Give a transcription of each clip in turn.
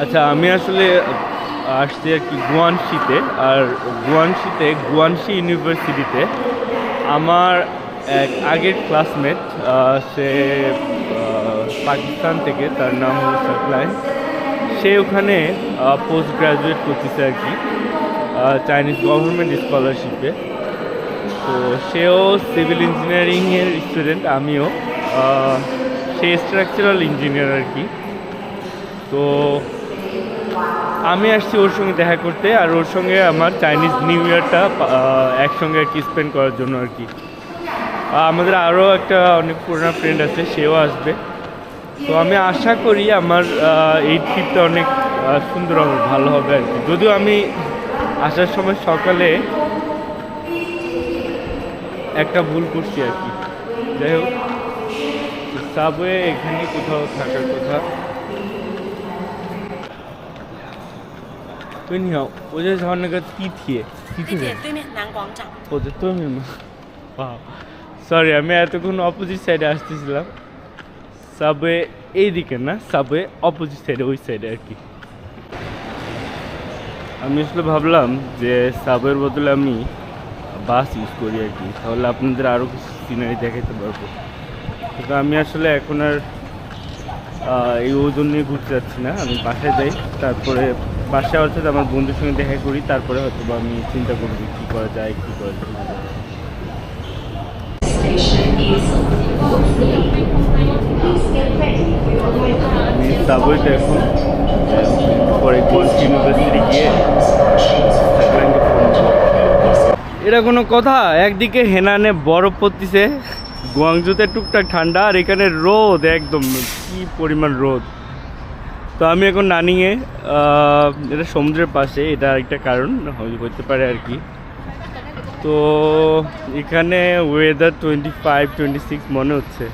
আচ্ছা, আমি আসলে আসছি আর কি গুয়াংশিতে। আর গুয়াংশি ইউনিভার্সিটিতে আমার এক আগের ক্লাসমেট, সে পাকিস্তান থেকে, তার নাম হলো সাকলাইন। সে ওখানে পোস্ট গ্রাজুয়েট করতেছে আর কি, চাইনিজ গভর্নমেন্ট স্কলারশিপে। তো সেও সিভিল ইঞ্জিনিয়ারিংয়ের স্টুডেন্ট, আমিও। সে স্ট্রাকচারাল ইঞ্জিনিয়ার আর কি। তো আমি আসছি ওর সঙ্গে দেখা করতে, আর ওর সঙ্গে আমার চাইনিজ নিউ ইয়ারটা একসঙ্গে আর কি স্পেন্ড করার জন্য আর কি। আমাদের আরও একটা অনেক পুরোনো ফ্রেন্ড আছে, সেও আসবে। তো আমি আশা করি আমার এই ট্রিপটা অনেক সুন্দর হবে, ভালো হবে আর কি। যদিও আমি আসার সময় সকালে একটা ভুল করছি আর কি। যাই হোক, সাবওয়ে এখানে কোথাও থাকার কথা। 对，你好，我在朝那个地铁对面南广场。我的对面吗？সরি, আমি এতক্ষণ অপোজিট সাইডে আসতেছিলাম। সাবওয়ে এইদিকে না, সাবওয়ে অপোজিট সাইডে, ওই সাইডে আর কি। আমি আসলে ভাবলাম যে সাবওয়ের বদলে আমি বাস ইউজ করি আর কি, তাহলে আপনাদের আরও কিছু সিনারি দেখাতে পারবো। কিন্তু আমি আসলে এখন আর এই ওজন নিয়ে ঘুরতে যাচ্ছি না, আমি বাসায় যাই। তারপরে বাসায় অর্থাৎ আমার বন্ধুর সঙ্গে দেখা করি, তারপরে হয়তো আমি চিন্তা করবো কী করা যায়, কী করা যায়। আমি সাবওয়েতে এখন পরে গুয়াংশি ইউনিভার্সিটি গিয়ে এটা কোনো কথা? একদিকে হেনানে বরফ পড়তেছে, গুয়াংজুতে টুকটাক ঠান্ডা, আর এখানে রোদ, একদম কি পরিমাণ রোদ। তো আমি এখন নানিংয়ে, এটা সমুদ্রের পাশে, এটা একটা কারণ হতে পারে আর কি। তো এখানে ওয়েদার 25-26 মনে হচ্ছে।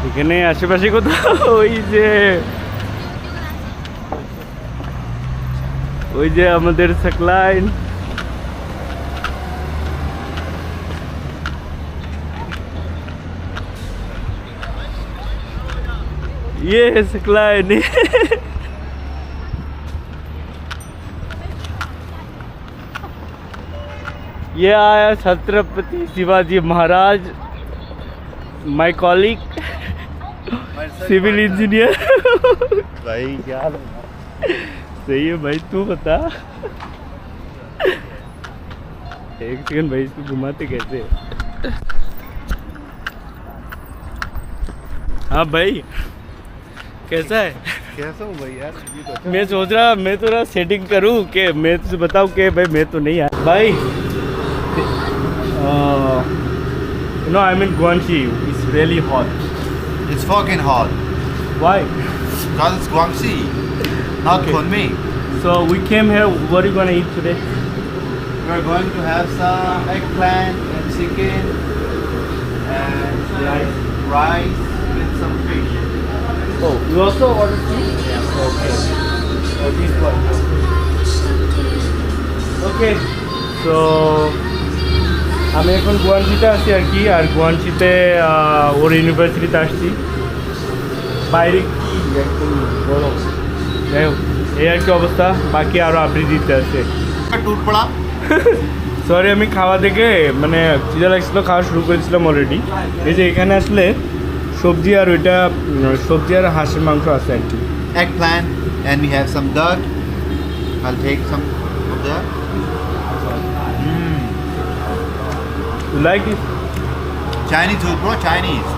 এখানে আশেপাশে কোথাও ওই যে আমাদের সাকলাইন। ये सकलाइन। ये आया Chhatrapati Shivaji Maharaj, my colleague, civil engineer. भाई क्या सही है भाई, तू बता। एक सेकंड भाई, इसको घुमाते कैसे? हाँ भाई, कैसा है? कैसा हूँ भाई यार? मैं सोच रहा, मैं तो सेटिंग करूँ कि मैं तुझे बताऊँ कि भाई मैं तो नहीं आया भाई। No, I mean Guangxi. It's really hot. It's fucking hot. Why? Because it's Guangxi, not Okay. Kunming. So we came here. What are you gonna eat today? We're going to have some eggplant and chicken and rice with some fish. Oh, you also ordered food? Yeah. Okay. Oh, this one. Okay. So আমি এখন গুয়াংশিতে আছি আর কি, আর গুয়াংশিতে ওর ইউনিভার্সিটিতে আসছি। বাইরে কি একদম গরম। যাই হোক, এই আর কি অবস্থা। বাকি আরও আপডেট দিতে আছে। टूट पड़ा। সরি, আমি খাওয়া দেখে মানে খিদে লাগছিল, খাওয়া শুরু করেছিলাম অলরেডি। এই যে এখানে আসলে সবজি আর ওইটা সবজি আর হাঁসের মাংস আছে আর কি। Eggplant and we have some duck. I'll take some of that. You like it? Chinese food, bro. Chinese.